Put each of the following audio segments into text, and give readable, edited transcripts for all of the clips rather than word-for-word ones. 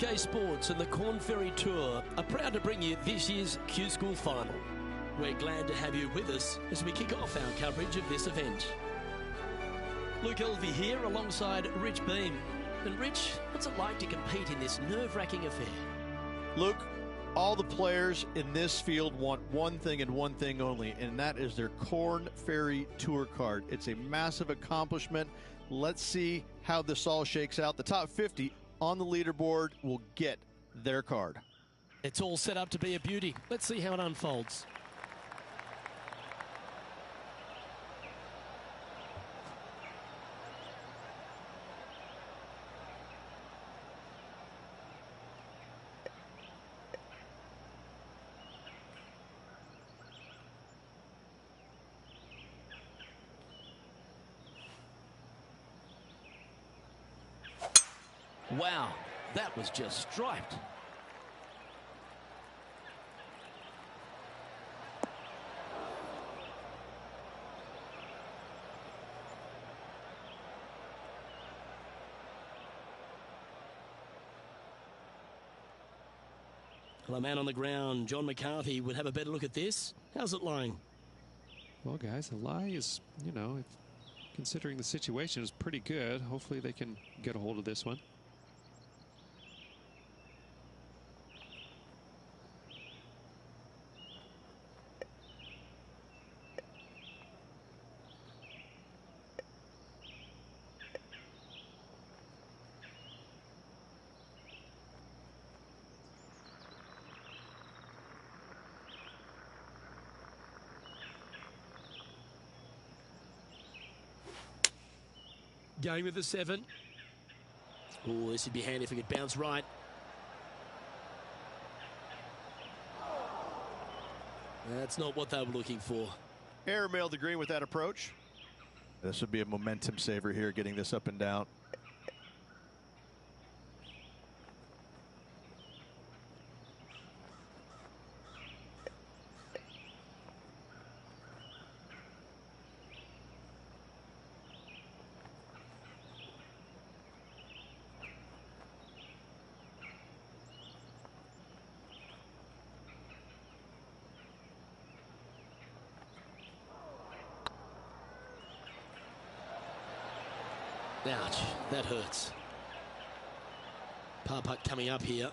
UK Sports and the Corn Ferry Tour are proud to bring you this year's Q-School Final. We're glad to have you with us as we kick off our coverage of this event. Luke Elvey here alongside Rich Beam. And Rich, what's it like to compete in this nerve-wracking affair? Luke, all the players in this field want one thing and one thing only, and that is their Corn Ferry Tour card. It's a massive accomplishment. Let's see how this all shakes out. The top 50 on the leaderboard will get their card. It's all set up to be a beauty. Let's see how it unfolds. Wow, that was just striped. Well, a man on the ground, John McCarthy, would have a better look at this. How's it lying? Well, guys, the lie is, considering the situation, is pretty good. Hopefully they can get a hold of this one. Going with the 7. Oh, this would be handy if we could bounce right. That's not what they were looking for. Airmailed the green with that approach. This would be a momentum saver here, getting this up and down. Ouch, that hurts. Par putt coming up here.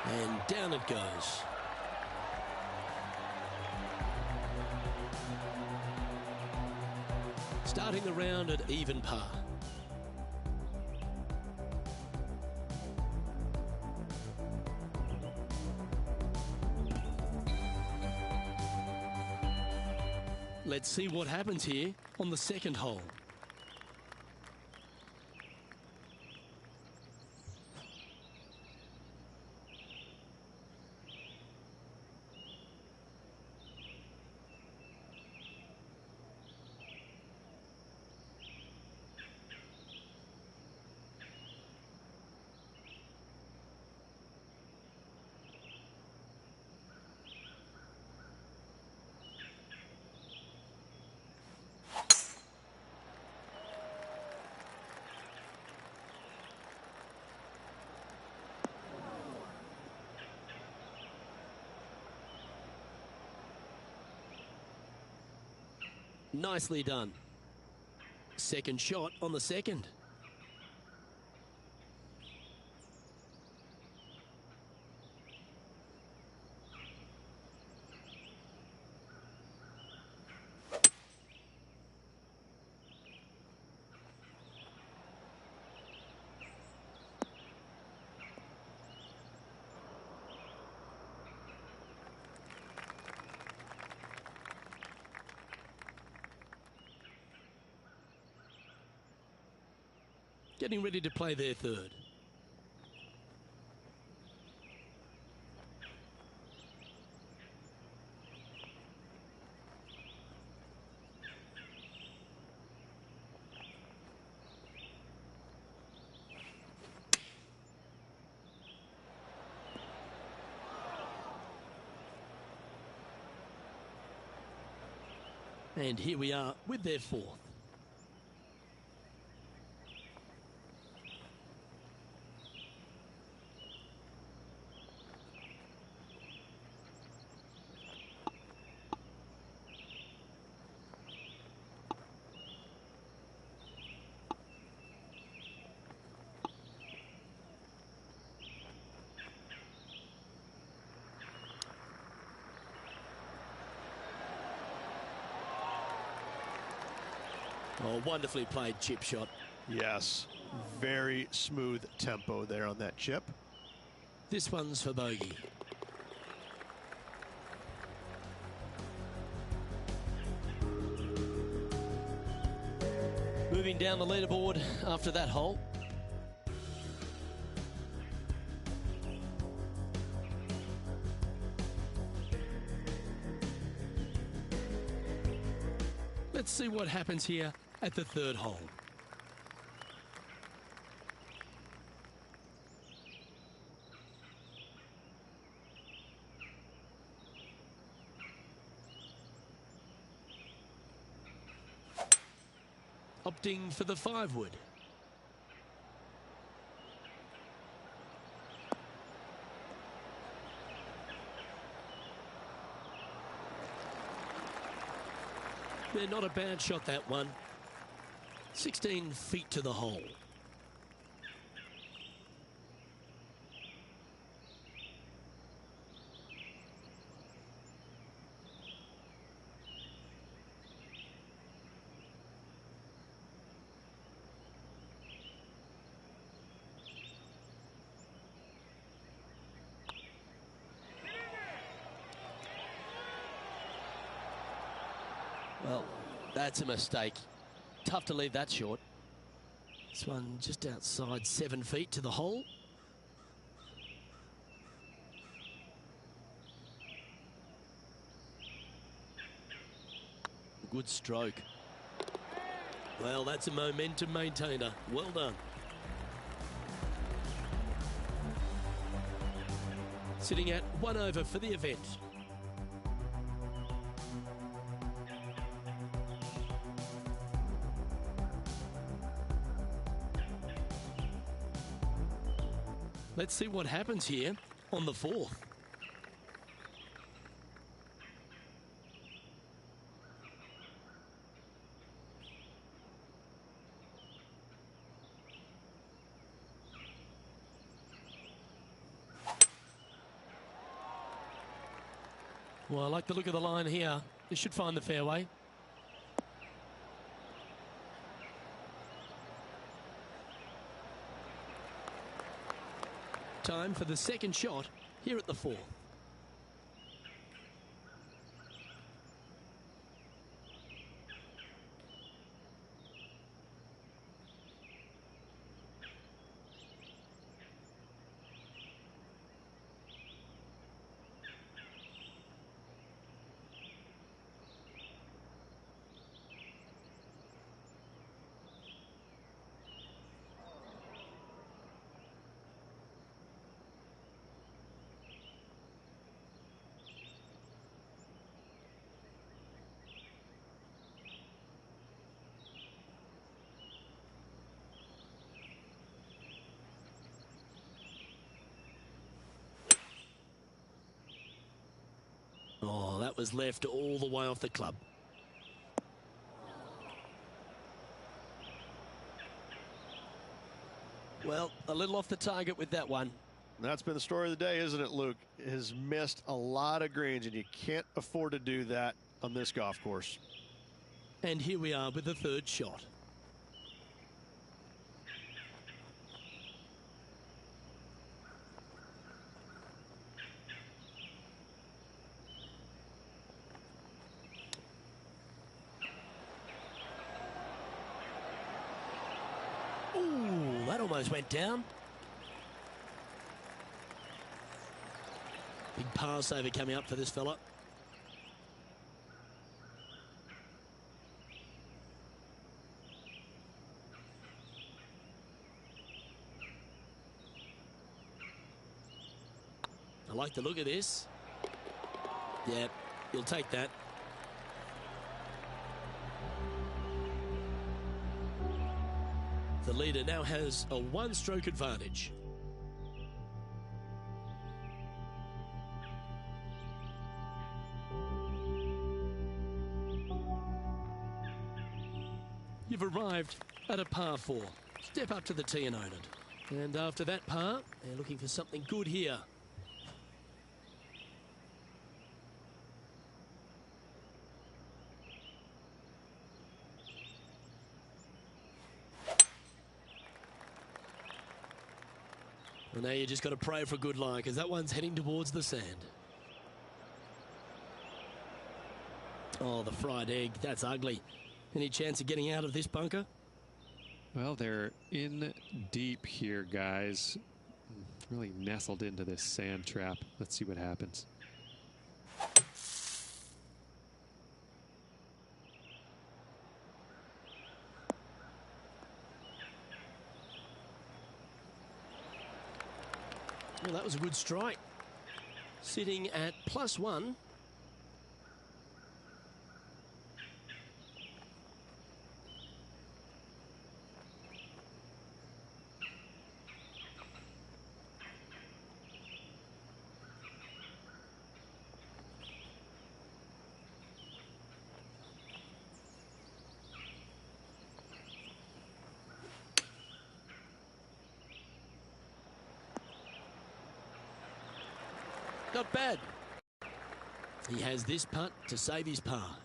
And down it goes. Starting the round at even par. Let's see what happens here on the second hole. Nicely done. Second shot on the second. Getting ready to play their third. And here we are with their fourth. Oh, wonderfully played chip shot. Yes, very smooth tempo there on that chip. This one's for bogey. Moving down the leaderboard after that hole. Let's see what happens here at the third hole. Opting for the 5-wood. They're not a bad shot, that one. 16 feet to the hole. Well, that's a mistake. Tough to leave that short. This one just outside 7 feet to the hole. Good stroke. Well, that's a momentum maintainer. Well done. Sitting at 1 over for the event. Let's see what happens here on the 4th. Well, I like the look of the line here. This should find the fairway. Time for the second shot here at the 4th. Oh, that was left all the way off the club. Well, a little off the target with that one. That's been the story of the day, isn't it, Luke? Has missed a lot of greens, and you can't afford to do that on this golf course. And here we are with the third shot. Ooh, that almost went down. Big pass over coming up for this fella. I like the look of this. Yeah, you'll take that. The leader now has a one-stroke advantage. You've arrived at a par 4. Step up to the tee and own it. And after that par, they're looking for something good here. And now you just got to pray for a good lie, because that one's heading towards the sand. Oh, the fried egg. That's ugly. Any chance of getting out of this bunker? Well, they're in deep here, guys. Really nestled into this sand trap. Let's see what happens. Well, that was a good strike. Sitting at +1. Not bad. He has this putt to save his par.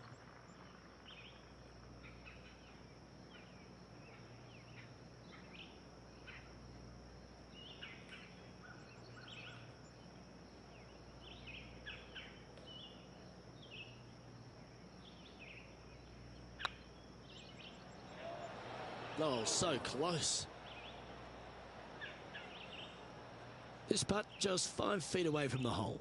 Oh, so close. This putt just 5 feet away from the hole.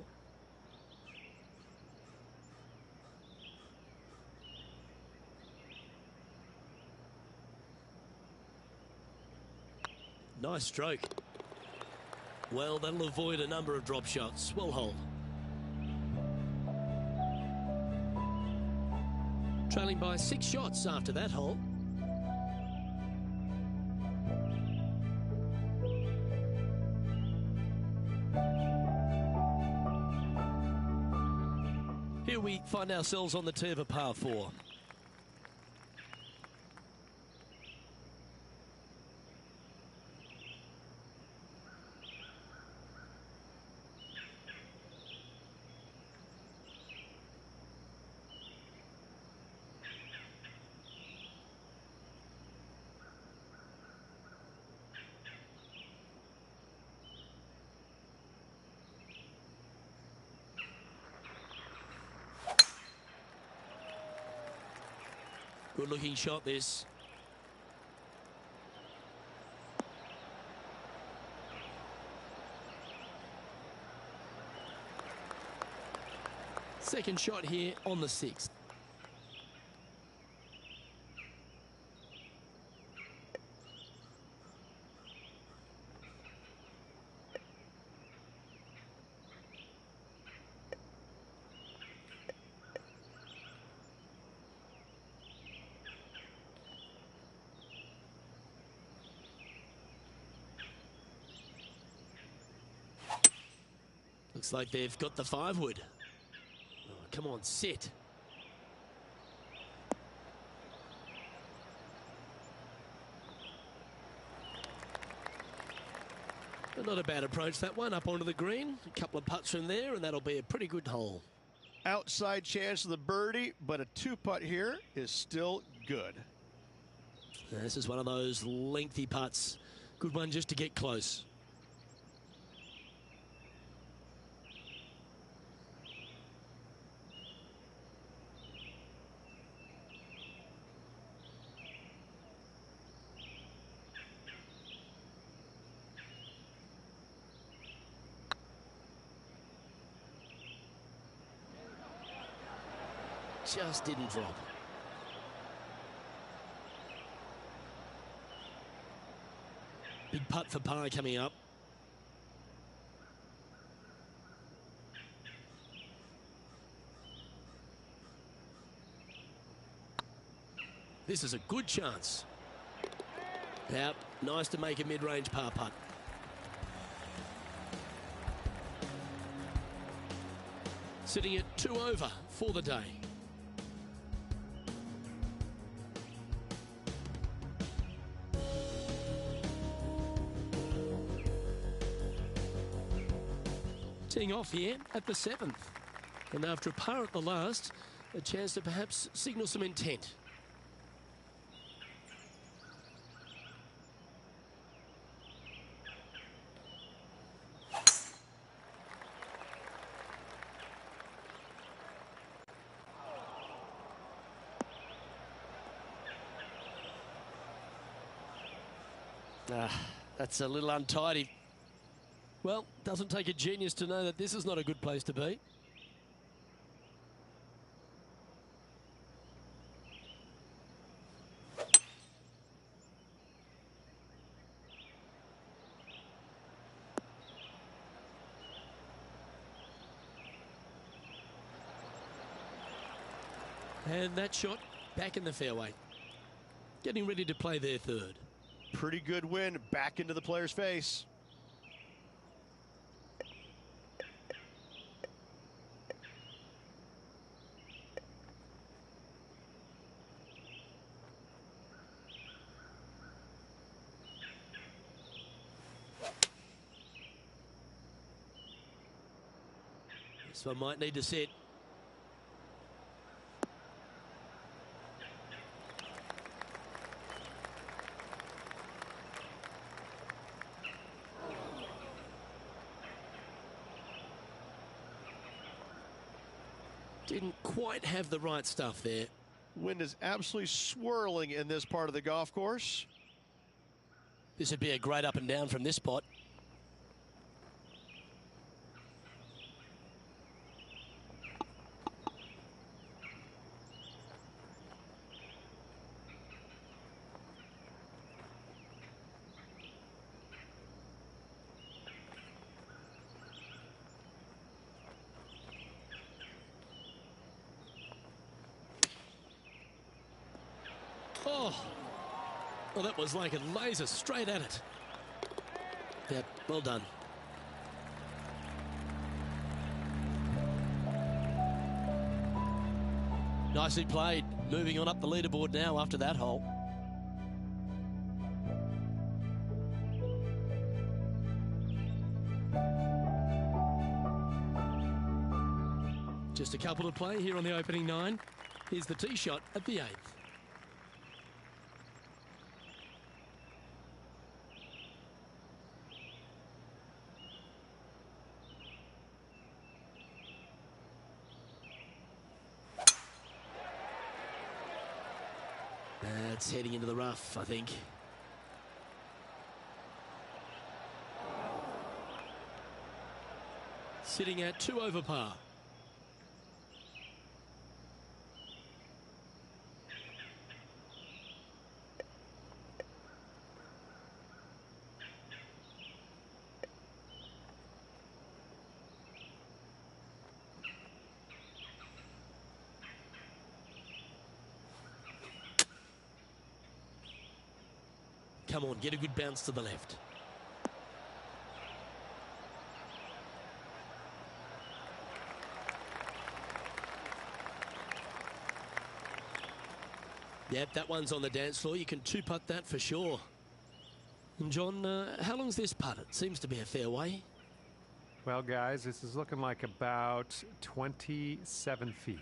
Nice stroke. Well, that'll avoid a number of drop shots. Well hole. Trailing by 6 shots after that hole. Here we find ourselves on the tee of a par 4. Good looking shot this. Second shot here on the 6th. Looks like they've got the 5-wood. Oh, come on, sit. But not a bad approach, that one, up onto the green. A couple of putts from there, and that'll be a pretty good hole. Outside chance of the birdie, but a 2-putt here is still good. This is one of those lengthy putts. Good one just to get close. Just didn't drop. Big putt for par coming up. This is a good chance. Yep, nice to make a mid-range par putt. Sitting at 2 over for the day. Teeing off here at the 7th. And after a par at the last, a chance to perhaps signal some intent. That's a little untidy. Well, doesn't take a genius to know that this is not a good place to be. And that shot back in the fairway. Getting ready to play their third. Pretty good win back into the player's face. This one might need to sit. Didn't quite have the right stuff there. Wind is absolutely swirling in this part of the golf course. This would be a great up and down from this spot. Oh, well, that was like a laser straight at it. Yeah, well done. Nicely played. Moving on up the leaderboard now after that hole. Just a couple to play here on the opening 9. Here's the tee shot at the 8th. That's heading into the rough, I think. Sitting at 2 over par. Come on, get a good bounce to the left. Yep, that one's on the dance floor. You can two-putt that for sure. And John, how long's this putt? It seems to be a fair way. Well, guys, this is looking like about 27 feet.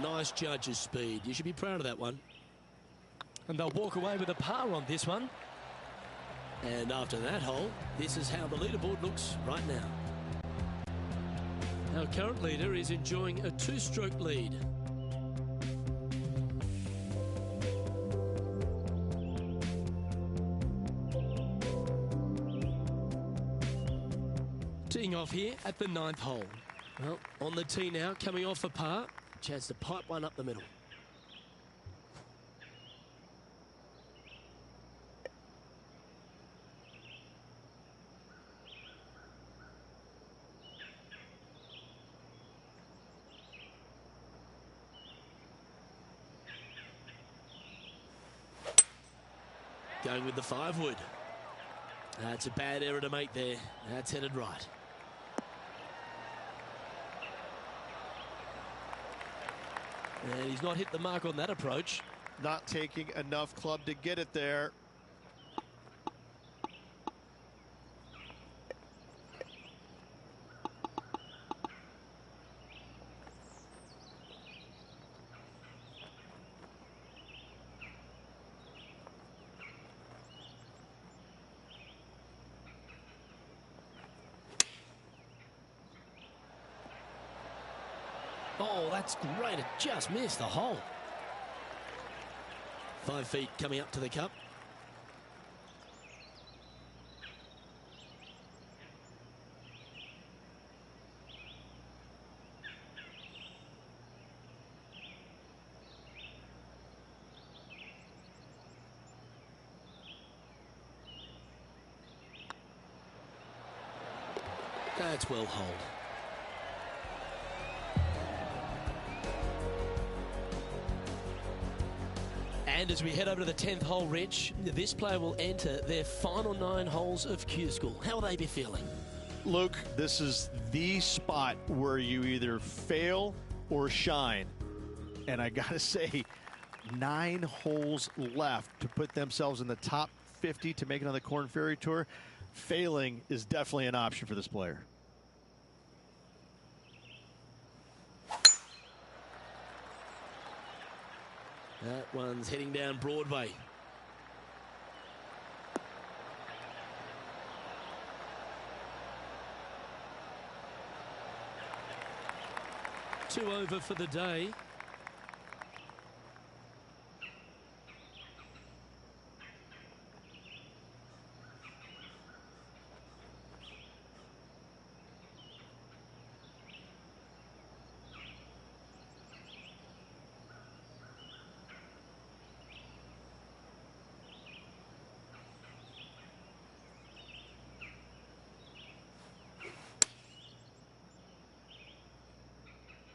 Nice judge's speed. You should be proud of that one. And they'll walk away with a par on this one. And after that hole, this is how the leaderboard looks right now. Our current leader is enjoying a 2-stroke lead. Teeing off here at the 9th hole. Well, on the tee now, coming off a par. Chance to pipe one up the middle. Going with the 5-wood. That's a bad error to make there. That's headed right. And he's not hit the mark on that approach. Not taking enough club to get it there. that's great. It just missed the hole. 5 feet coming up to the cup. That's well holed. And as we head over to the 10th hole, Rich, this player will enter their final 9 holes of Q-School. How will they be feeling? Luke, this is the spot where you either fail or shine. And I got to say, 9 holes left to put themselves in the top 50 to make it on the Korn Ferry Tour. Failing is definitely an option for this player. That one's heading down Broadway. Two over for the day.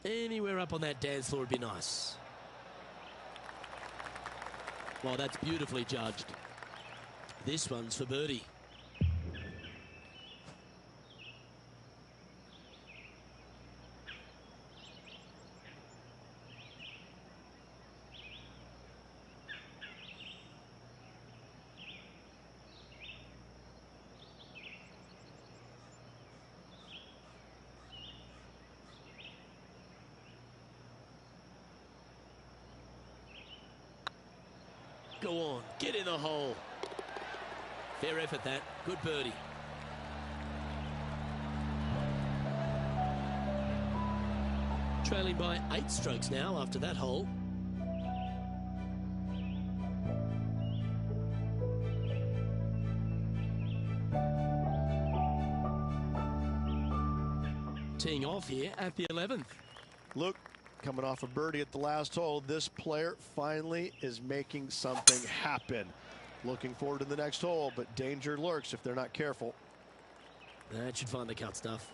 Anywhere up on that dance floor would be nice. Well, that's beautifully judged. This one's for birdie. Go on, get in the hole. Fair effort that. Good birdie. Trailing by 8 strokes now after that hole. Teeing off here at the 11th. Luke, coming off a birdie at the last hole, this player finally is making something happen. Looking forward to the next hole, but danger lurks if they're not careful. That should find the cut stuff.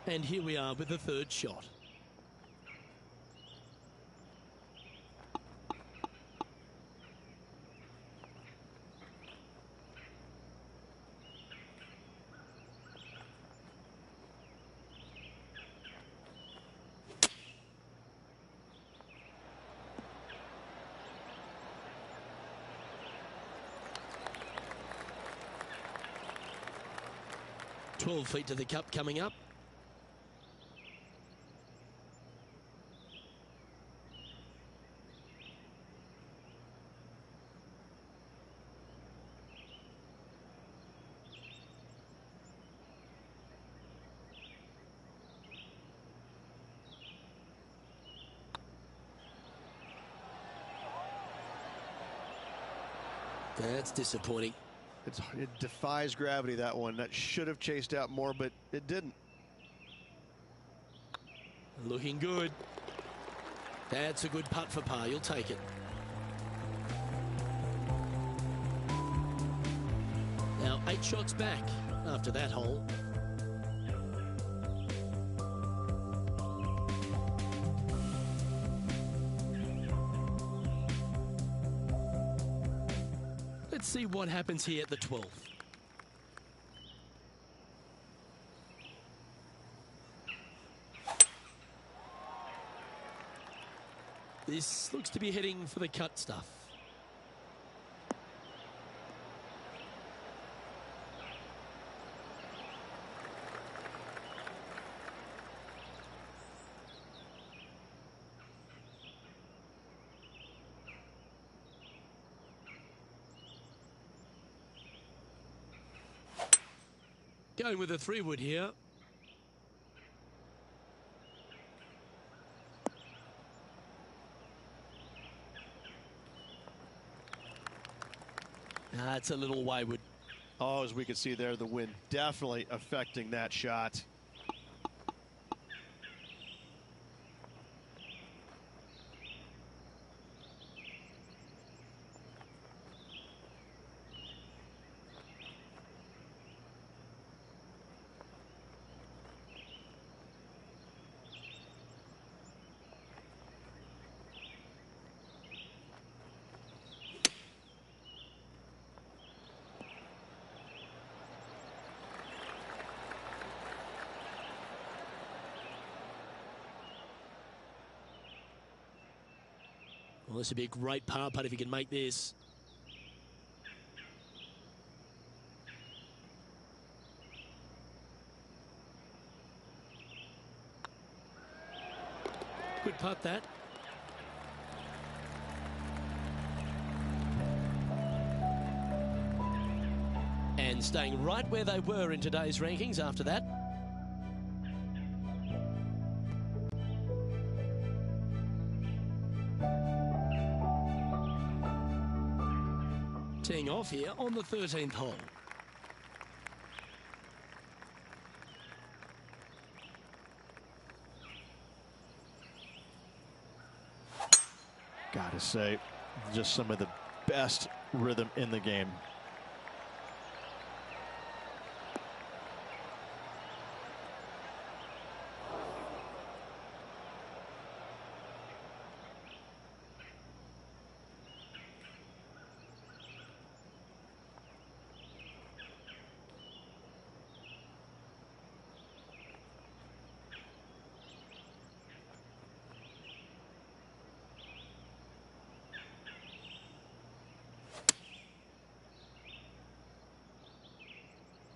And here we are with the 3rd shot. "12 feet to the cup coming up. That's disappointing. It defies gravity, that one. That should have chased out more, but it didn't. Looking good. That's a good putt for par. You'll take it. Now 8 shots back after that hole. Let's see what happens here at the 12th. This looks to be heading for the cut stuff. Going with a 3-wood here. It's a little wayward. Oh, as we can see there, the wind definitely affecting that shot. Well, this would be a great par putt if he can make this. Good putt, that. And staying right where they were in today's rankings after that. Teeing off here on the 13th hole. Gotta say, just some of the best rhythm in the game.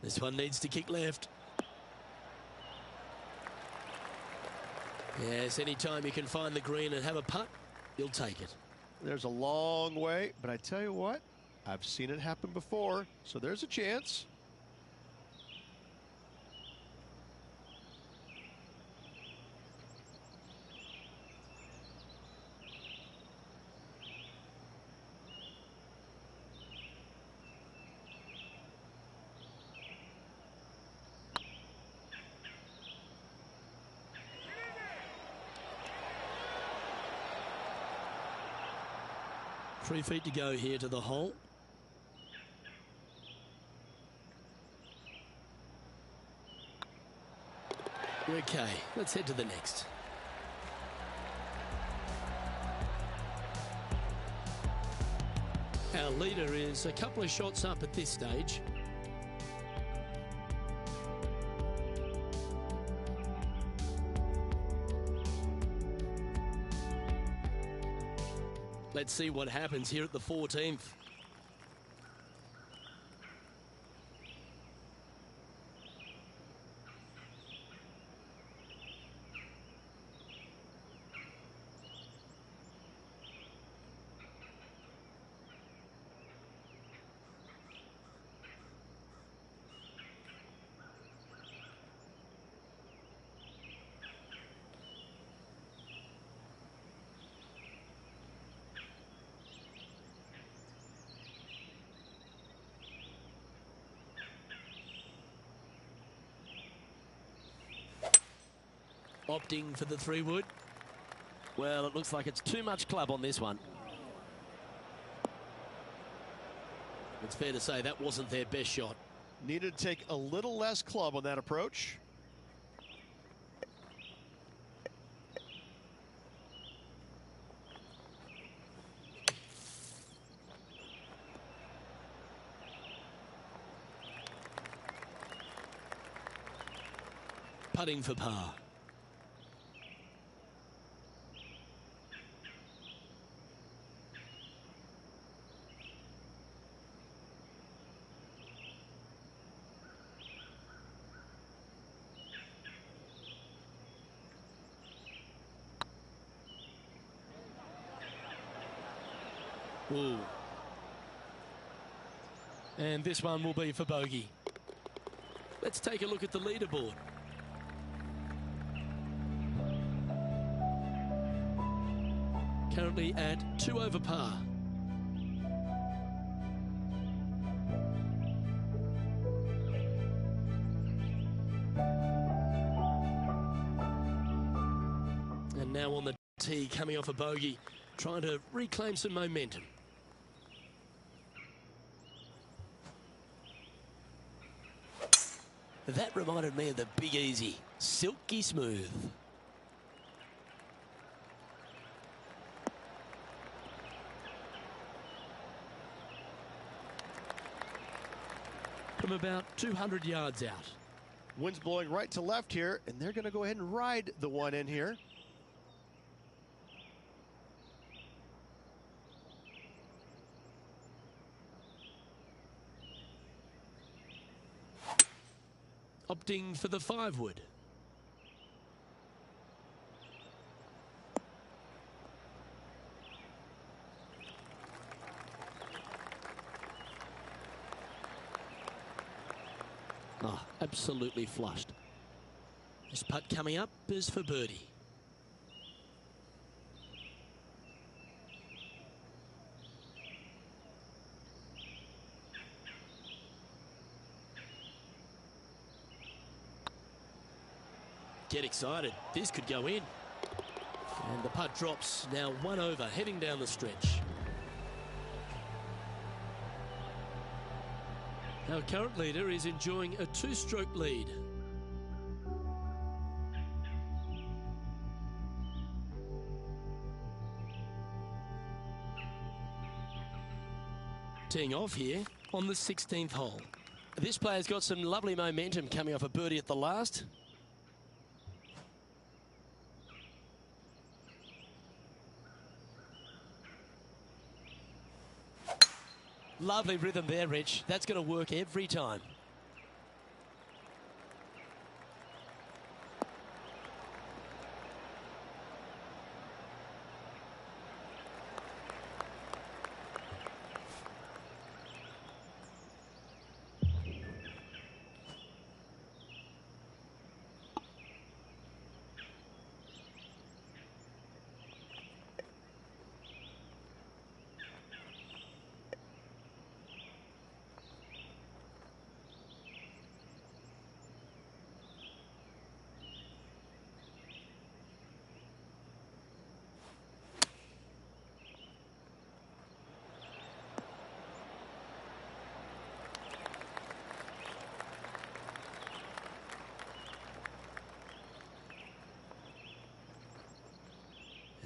This one needs to kick left. Yes, anytime you can find the green and have a putt, you'll take it. There's a long way, but I tell you what, I've seen it happen before, so there's a chance. Three feet to go here to the hole. Okay, let's head to the next. Our leader is a couple of shots up at this stage. Let's see what happens here at the 14th. Opting for the 3-wood. Well, it looks like it's too much club on this one. It's fair to say that wasn't their best shot. Needed to take a little less club on that approach. Putting for par. Ooh. And this one will be for bogey. Let's take a look at the leaderboard. Currently at 2 over par. And now on the tee, coming off a bogey, trying to reclaim some momentum. That reminded me of the Big Easy, silky smooth. From about 200 yards out. Wind's blowing right to left here, and they're going to go ahead and ride the one in here. Opting for the 5-wood. Oh, absolutely flushed. This putt coming up is for birdie. Get excited. This could go in. And the putt drops, now 1 over, heading down the stretch. Our current leader is enjoying a 2-stroke lead. Teeing off here on the 16th hole. This player's got some lovely momentum coming off a birdie at the last. Lovely rhythm there, Rich. That's going to work every time.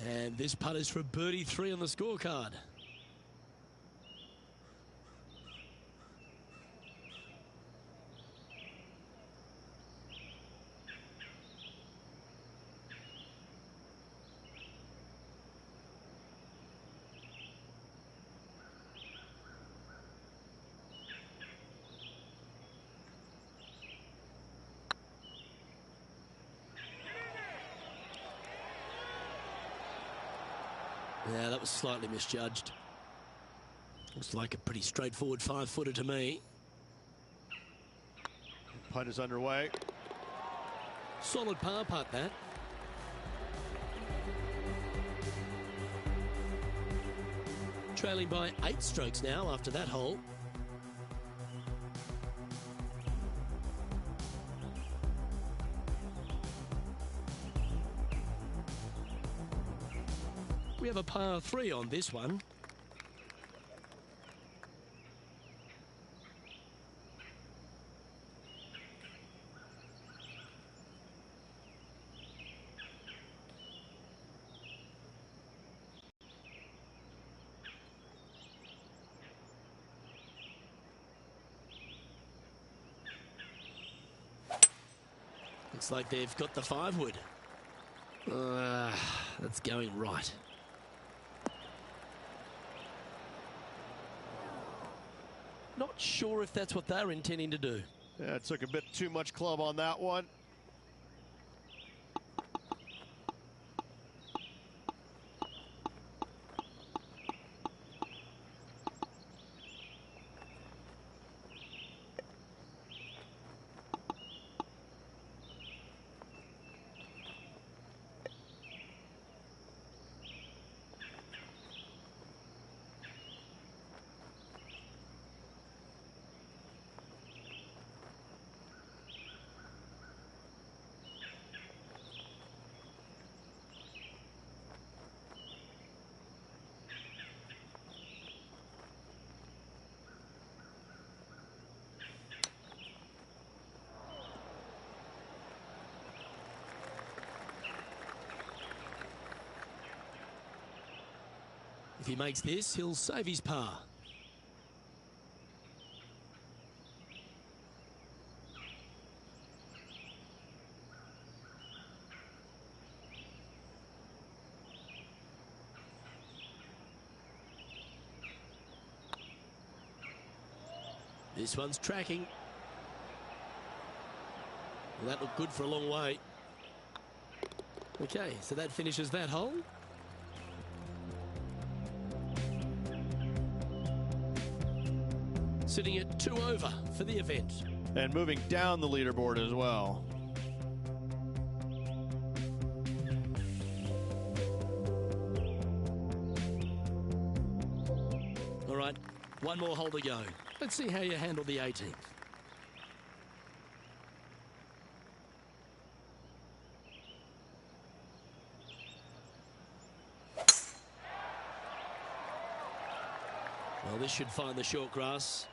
And this putt is for birdie 3 on the scorecard. Yeah, that was slightly misjudged. Looks like a pretty straightforward 5-footer to me. Putt is underway. Solid par putt, that. Trailing by 8 strokes now after that hole. We have a par 3 on this one. Looks like they've got the 5-wood. That's going right. Not sure if that's what they're intending to do. Yeah, it took a bit too much club on that one. he makes this, he'll save his par. This one's tracking. Well, that looked good for a long way. Okay, so that finishes that hole. Sitting at 2 over for the event. And moving down the leaderboard as well. All right, one more hole to go. Let's see how you handle the 18th. Well, this should find the short grass.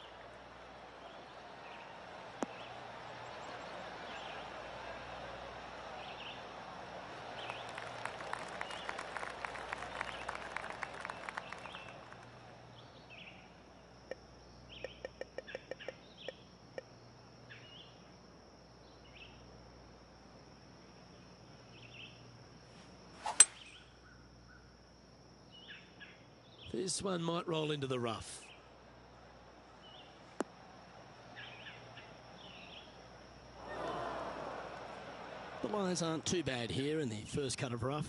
This one might roll into the rough. The lines aren't too bad here in the first cut of rough.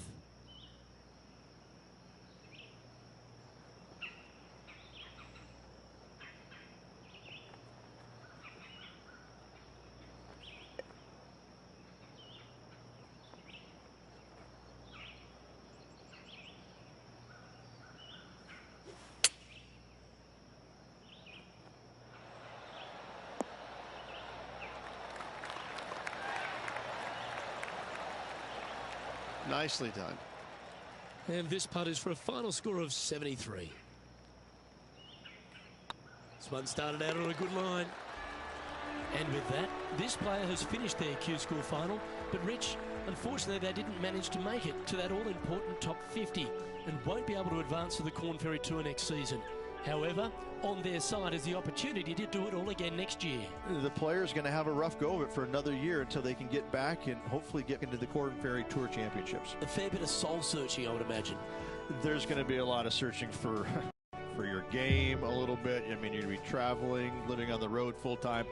Nicely done. And this putt is for a final score of 73. This one started out on a good line. And with that, this player has finished their Q-School final. But Rich, unfortunately, they didn't manage to make it to that all-important top 50 and won't be able to advance to the Corn Ferry Tour next season. However, on their side is the opportunity to do it all again next year. The player's going to have a rough go of it for another year until they can get back and hopefully get into the Corn Ferry Tour Championships. A fair bit of soul searching, I would imagine. There's going to be a lot of searching for your game a little bit. I mean, you're going to be traveling, living on the road full time.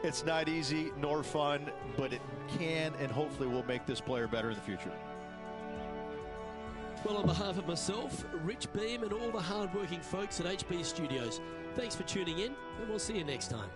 It's not easy nor fun, but it can and hopefully will make this player better in the future. Well, on behalf of myself, Rich Beam, and all the hard-working folks at HB Studios, thanks for tuning in, and we'll see you next time.